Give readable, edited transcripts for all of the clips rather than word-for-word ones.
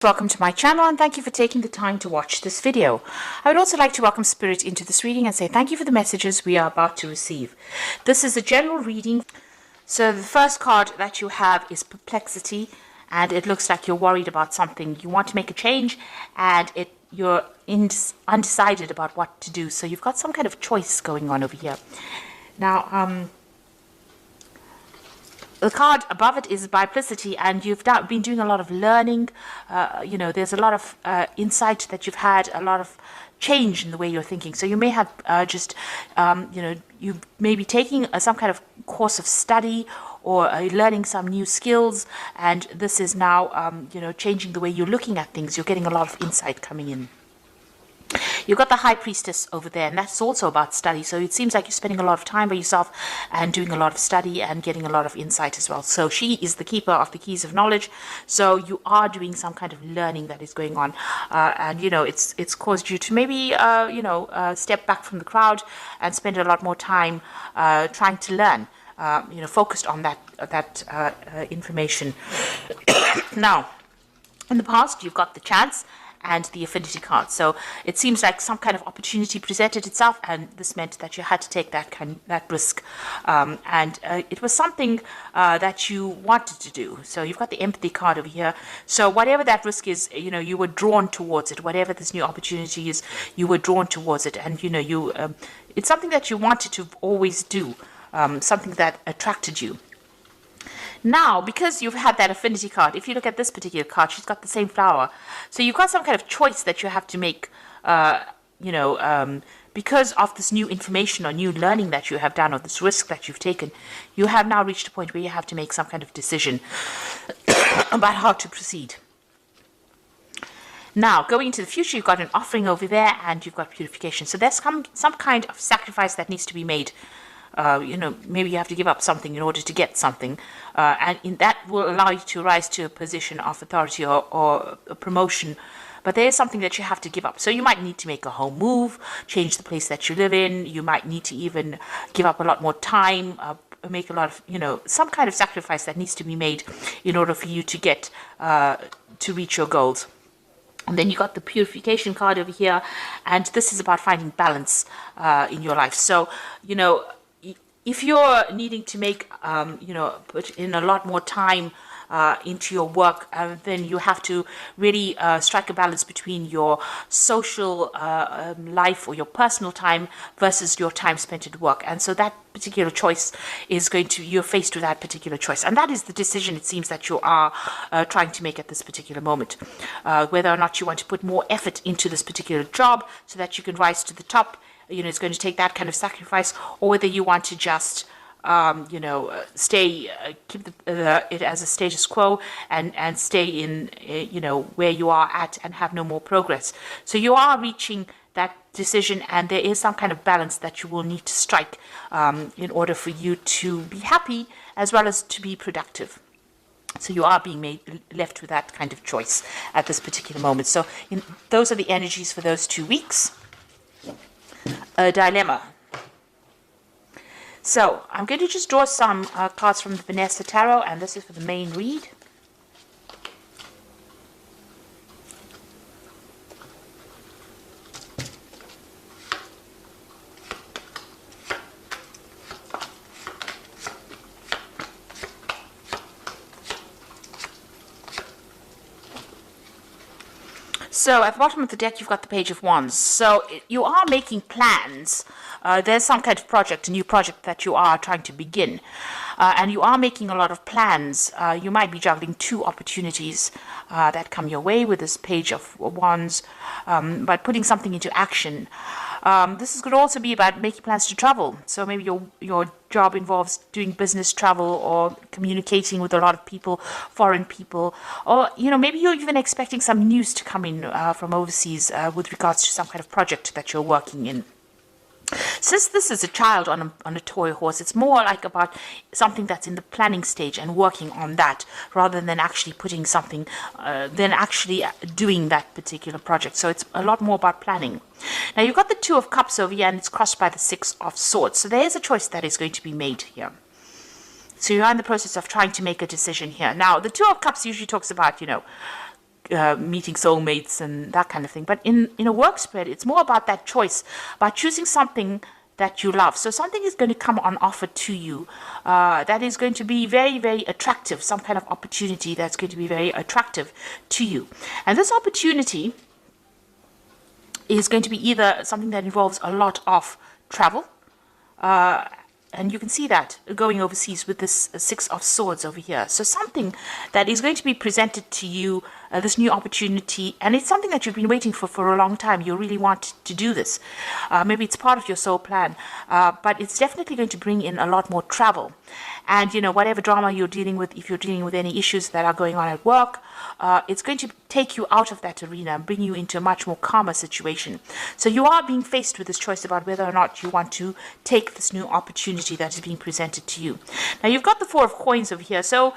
Welcome to my channel and thank you for taking the time to watch this video. I would also like to welcome Spirit into this reading and say thank you for the messages we are about to receive. This is a general reading. So the first card that you have is Perplexity, and it looks like you're worried about something. You want to make a change and you're undecided about what to do. So you've got some kind of choice going on over here. Now, the card above it is Biplicity, and you've been doing a lot of learning. There's a lot of insight that you've had, a lot of change in the way you're thinking. So you may have you may be taking some kind of course of study or learning some new skills, and this is now, changing the way you're looking at things. You're getting a lot of insight coming in. You've got the High Priestess over there, and that's also about study. So it seems like you're spending a lot of time by yourself and doing a lot of study and getting a lot of insight as well. So she is the keeper of the keys of knowledge. So you are doing some kind of learning that is going on. It's caused you to maybe, step back from the crowd and spend a lot more time trying to learn, focused on that information. Now, in the past, you've got the Chance and the Affinity card. So it seems like some kind of opportunity presented itself, and this meant that you had to take that risk. It was something that you wanted to do. So you've got the Empathy card over here. So whatever that risk is, you were drawn towards it. Whatever this new opportunity is, you were drawn towards it. And, it's something that you wanted to always do, something that attracted you. Now, because you've had that Affinity card, if you look at this particular card, she's got the same flower. So you've got some kind of choice that you have to make, because of this new information or new learning that you have done, or this risk that you've taken. You have now reached a point where you have to make some kind of decision about how to proceed. Now, going into the future, you've got an Offering over there, and you've got Purification. So there's some kind of sacrifice that needs to be made. Maybe you have to give up something in order to get something, and that will allow you to rise to a position of authority or a promotion. But there is something that you have to give up. So you might need to make a home move, change the place that you live in. You might need to even give up a lot more time, make a lot of, some kind of sacrifice that needs to be made in order for you to get to reach your goals. And then you got the Purification card over here, and this is about finding balance in your life. So, if you're needing to make, put in a lot more time into your work, then you have to really strike a balance between your social life or your personal time versus your time spent at work. And so that particular choice is you're faced with that particular choice. And that is the decision, it seems, that you are trying to make at this particular moment. Whether or not you want to put more effort into this particular job so that you can rise to the top. It's going to take that kind of sacrifice, or whether you want to just, keep it as a status quo and stay in, where you are at and have no more progress. So you are reaching that decision, and there is some kind of balance that you will need to strike in order for you to be happy as well as to be productive. So you are being left with that kind of choice at this particular moment. So those are the energies for those 2 weeks. A dilemma. So I'm going to just draw some cards from the Vanessa Tarot, and this is for the main read. So at the bottom of the deck, you've got the Page of Wands. So you are making plans. There's some kind of project, a new project that you are trying to begin. And you are making a lot of plans. You might be juggling 2 opportunities that come your way with this Page of Wands, but putting something into action. This could also be about making plans to travel. So maybe your job involves doing business travel or communicating with a lot of people, foreign people, or maybe you're even expecting some news to come in from overseas with regards to some kind of project that you're working in. Since this is a child on a toy horse, it's more like about something that's in the planning stage and working on that, rather than actually putting something, doing that particular project. So it's a lot more about planning. Now you've got the Two of Cups over here, and it's crossed by the Six of Swords. So there is a choice that is going to be made here. So you're in the process of trying to make a decision here. Now the Two of Cups usually talks about, meeting soulmates and that kind of thing. But in a work spread, it's more about that choice, about choosing something that you love. So something is going to come on offer to you that is going to be very, very attractive, some kind of opportunity that's going to be very attractive to you. And this opportunity is going to be either something that involves a lot of travel, and you can see that going overseas with this Six of Swords over here. So something that is going to be presented to you, this new opportunity, and it's something that you've been waiting for a long time. You really want to do this. Maybe it's part of your soul plan, but it's definitely going to bring in a lot more travel. And, you know, whatever drama you're dealing with, if you're dealing with any issues that are going on at work, it's going to take you out of that arena and bring you into a much more calmer situation. So you are being faced with this choice about whether or not you want to take this new opportunity that is being presented to you. Now, you've got the Four of Coins over here. So,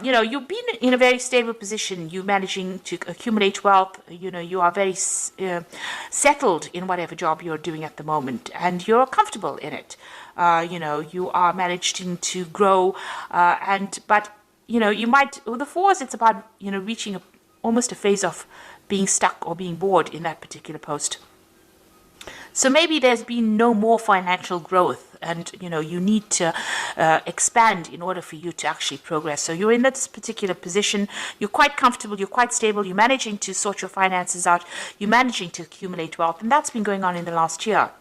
you know, you've been in a very stable position. You're managing to accumulate wealth. You know, you are very settled in whatever job you're doing at the moment, and you're comfortable in it. You know, you are managing to grow, but you know, you might, with the fours, it's about, you know, reaching almost a phase of being stuck or being bored in that particular post. So maybe there's been no more financial growth, and you know, you need to expand in order for you to actually progress. So you're in this particular position, you're quite comfortable, you're quite stable, you're managing to sort your finances out, you're managing to accumulate wealth, and that's been going on in the last year.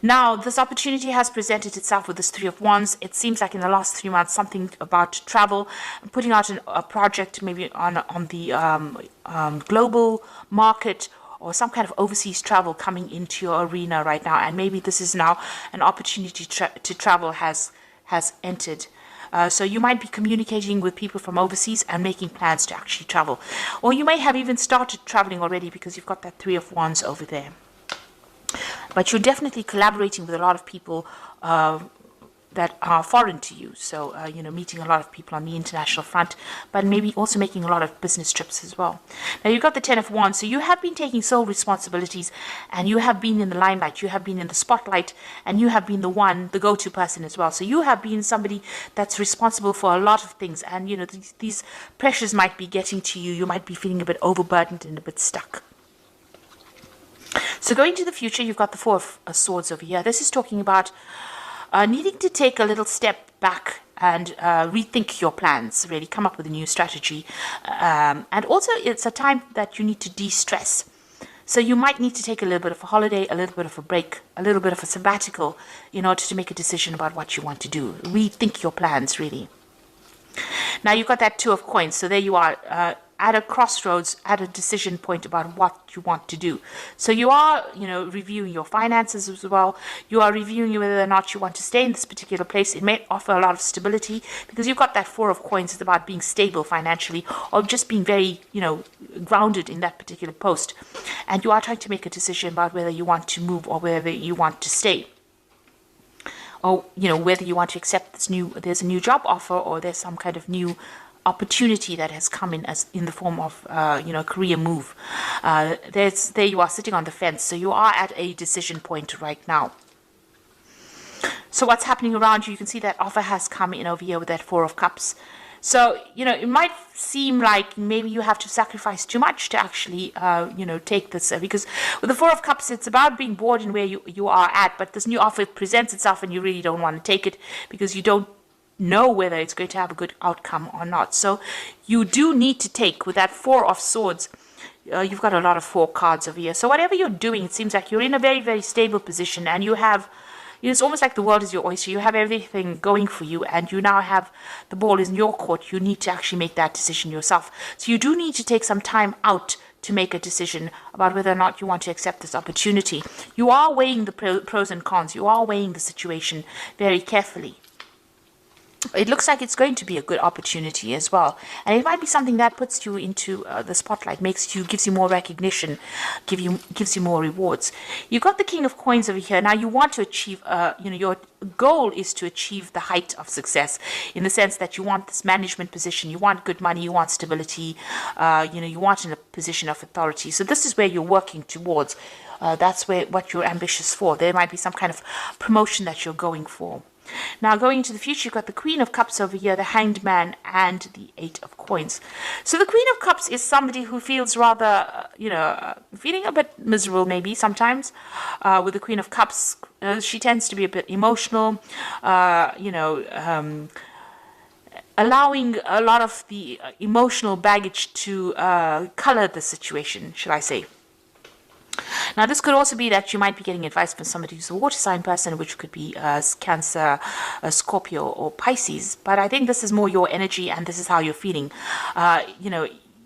Now, this opportunity has presented itself with this Three of Wands. It seems like in the last 3 months, something about travel, putting out a project maybe on the global market, or some kind of overseas travel coming into your arena right now. And maybe this is now an opportunity to travel has entered. So you might be communicating with people from overseas and making plans to actually travel. Or you may have even started traveling already because you've got that Three of Wands over there. But you're definitely collaborating with a lot of people that are foreign to you. So, you know, meeting a lot of people on the international front, but maybe also making a lot of business trips as well. Now, you've got the Ten of Wands. So you have been taking sole responsibilities, and you have been in the limelight. You have been in the spotlight, and you have been the go-to person as well. So you have been somebody that's responsible for a lot of things. And, you know, these pressures might be getting to you. You might be feeling a bit overburdened and a bit stuck. So going to the future, you've got the Four of Swords over here. This is talking about needing to take a little step back and rethink your plans, really come up with a new strategy. And also, it's a time that you need to de-stress. So you might need to take a little bit of a holiday, a little bit of a break, a little bit of a sabbatical in order to make a decision about what you want to do. Rethink your plans, really. Now, you've got that Two of Coins. So there you are, at a crossroads, at a decision point about what you want to do. So you are, you know, reviewing your finances as well. You are reviewing whether or not you want to stay in this particular place. It may offer a lot of stability because you've got that Four of Coins. It's about being stable financially, or just being very, you know, grounded in that particular post. And you are trying to make a decision about whether you want to move or whether you want to stay. Or, you know, whether you want to accept there's a new job offer, or there's some kind of new opportunity that has come in as in the form of you know, career move. There you are sitting on the fence. So you are at a decision point right now. So what's happening around you? You can see that offer has come in over here with that Four of Cups. So, you know, it might seem like maybe you have to sacrifice too much to actually, you know, take this. Because with the Four of Cups, it's about being bored in where you are at. But this new offer presents itself and you really don't want to take it because you don't know whether it's going to have a good outcome or not. So you do need to take, with that Four of Swords, you've got a lot of 4 cards over here. So whatever you're doing, it seems like you're in a very, very stable position, and you have, you know, it's almost like the world is your oyster. You have everything going for you, and you now have the ball is in your court. You need to actually make that decision yourself. So you do need to take some time out to make a decision about whether or not you want to accept this opportunity. You are weighing the pros and cons. You are weighing the situation very carefully. It looks like it's going to be a good opportunity as well, and it might be something that puts you into the spotlight, gives you more recognition, gives you more rewards. You've got the King of Coins over here. Now you want to achieve, you know, your goal is to achieve the height of success, in the sense that you want this management position, you want good money, you want stability, you know, you want in a position of authority. So this is where you're working towards. That's what you're ambitious for. There might be some kind of promotion that you're going for. Now, going into the future, you've got the Queen of Cups over here, the Hanged Man, and the Eight of Coins. So the Queen of Cups is somebody who feels rather, feeling a bit miserable maybe sometimes. With the Queen of Cups, she tends to be a bit emotional, allowing a lot of the emotional baggage to color the situation, should I say. Now, this could also be that you might be getting advice from somebody who's a water sign person, which could be Cancer, Scorpio, or Pisces. But I think this is more your energy, and this is how you're feeling.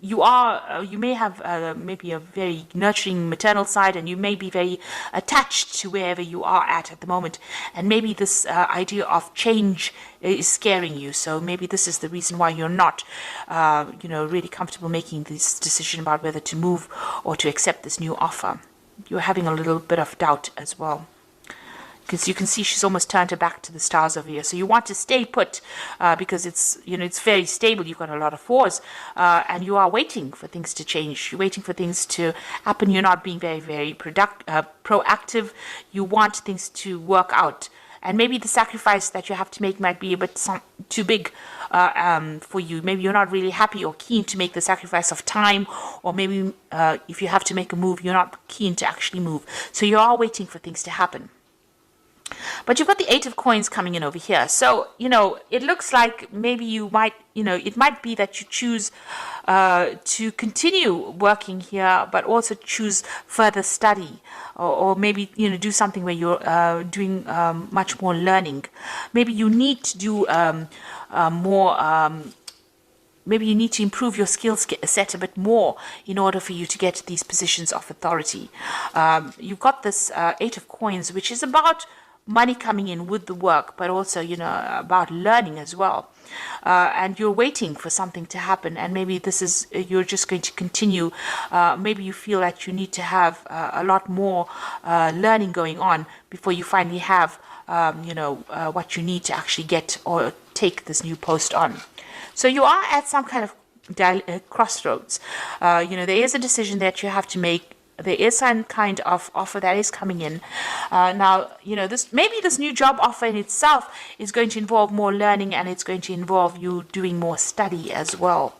You may have maybe a very nurturing maternal side, and you may be very attached to wherever you are at the moment. And maybe this idea of change is scaring you. So maybe this is the reason why you're not, really comfortable making this decision about whether to move or to accept this new offer. You're having a little bit of doubt as well, because you can see she's almost turned her back to the stars over here. So you want to stay put because it's very stable. You've got a lot of fours, and you are waiting for things to change. You're waiting for things to happen. You're not being very, very proactive. You want things to work out. And maybe the sacrifice that you have to make might be a bit too big for you. Maybe you're not really happy or keen to make the sacrifice of time, or maybe if you have to make a move, you're not keen to actually move. So you are waiting for things to happen. But you've got the Eight of Coins coming in over here. So, it looks like maybe you might, it might be that you choose to continue working here, but also choose further study, or maybe, do something where you're doing much more learning. Maybe you need to do more. Maybe you need to improve your skill set a bit more in order for you to get these positions of authority. You've got this Eight of Coins, which is about money coming in with the work, but also, about learning as well. And you're waiting for something to happen, and maybe this is, you're just going to continue. Maybe you feel that you need to have a lot more learning going on before you finally have, what you need to actually get or take this new post on. So you are at some kind of crossroads. There is a decision that you have to make. There is some kind of offer that is coming in. Now, this new job offer in itself is going to involve more learning, and it's going to involve you doing more study as well.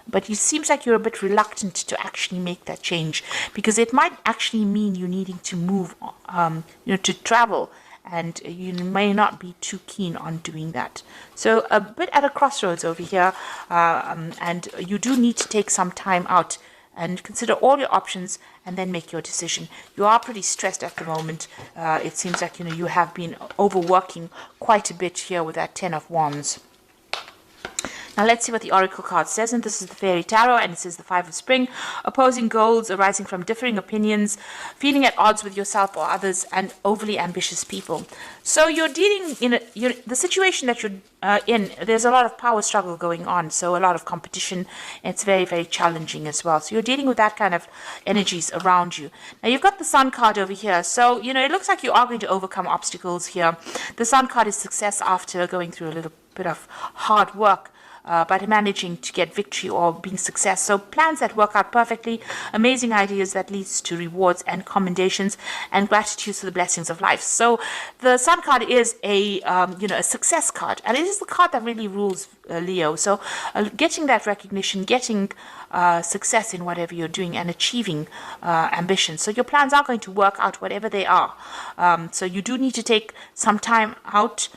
But it seems like you're a bit reluctant to actually make that change, because it might actually mean you needing to move, to travel, and you may not be too keen on doing that. So a bit at a crossroads over here, and you do need to take some time out and consider all your options and then make your decision. You are pretty stressed at the moment. It seems like, you have been overworking quite a bit here with that Ten of Wands. Now let's see what the Oracle card says, and this is the Fairy Tarot, and it says the Five of Spring, opposing goals arising from differing opinions, feeling at odds with yourself or others, and overly ambitious people. So you're dealing in the situation that you're in. There's a lot of power struggle going on, so a lot of competition. It's very, very challenging as well. So you're dealing with that kind of energies around you. Now you've got the Sun card over here, so it looks like you are going to overcome obstacles here. The Sun card is success after going through a little bit of hard work. But managing to get victory or being success. So plans that work out perfectly, amazing ideas that leads to rewards and commendations, and gratitude for the blessings of life. So the Sun card is a success card, and it is the card that really rules Leo. So getting that recognition, getting success in whatever you're doing, and achieving ambition. So your plans are going to work out whatever they are. So you do need to take some time out,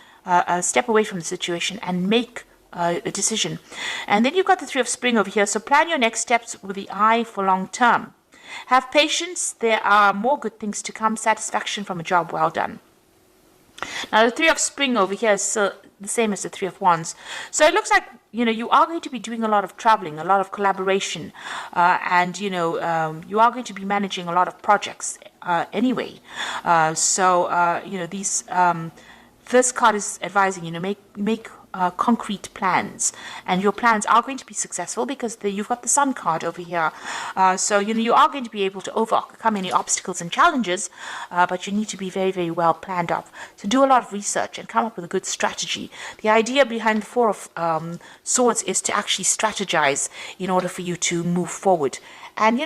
step away from the situation, and make a decision. And then you've got the Three of Spring over here. So plan your next steps with the eye for long term. Have patience. There are more good things to come. Satisfaction from a job well done. Now the Three of Spring over here is the same as the Three of Wands. So it looks like you are going to be doing a lot of traveling, a lot of collaboration, and you are going to be managing a lot of projects anyway. This card is advising make concrete plans, and your plans are going to be successful because you've got the Sun card over here. So you are going to be able to overcome any obstacles and challenges, but you need to be very, very well planned up. So do a lot of research and come up with a good strategy. The idea behind the Four of Swords is to actually strategize in order for you to move forward. And,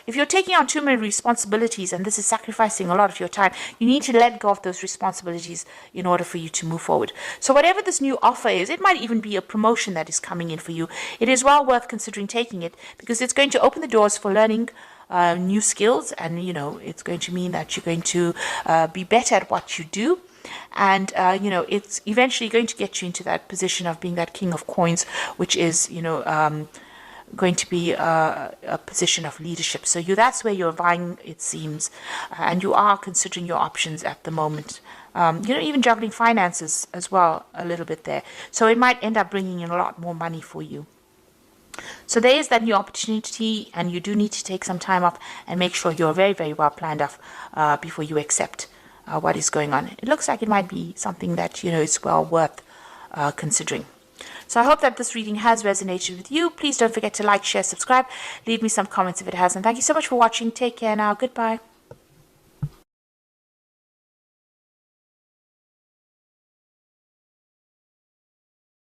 if you're taking on too many responsibilities and this is sacrificing a lot of your time, you need to let go of those responsibilities in order for you to move forward. So whatever this new offer is, it might even be a promotion that is coming in for you. It is well worth considering taking it, because it's going to open the doors for learning new skills, and it's going to mean that you're going to be better at what you do. And it's eventually going to get you into that position of being that king of coins, which is going to be a position of leadership. So that's where you're vying, it seems, and you are considering your options at the moment. Even juggling finances as well a little bit there. So it might end up bringing in a lot more money for you. So there is that new opportunity, and you do need to take some time off and make sure you're very, very well planned off before you accept what is going on. It looks like it might be something that, is well worth considering. So I hope that this reading has resonated with you. Please don't forget to like, share, subscribe. Leave me some comments if it has. And thank you so much for watching. Take care now. Goodbye.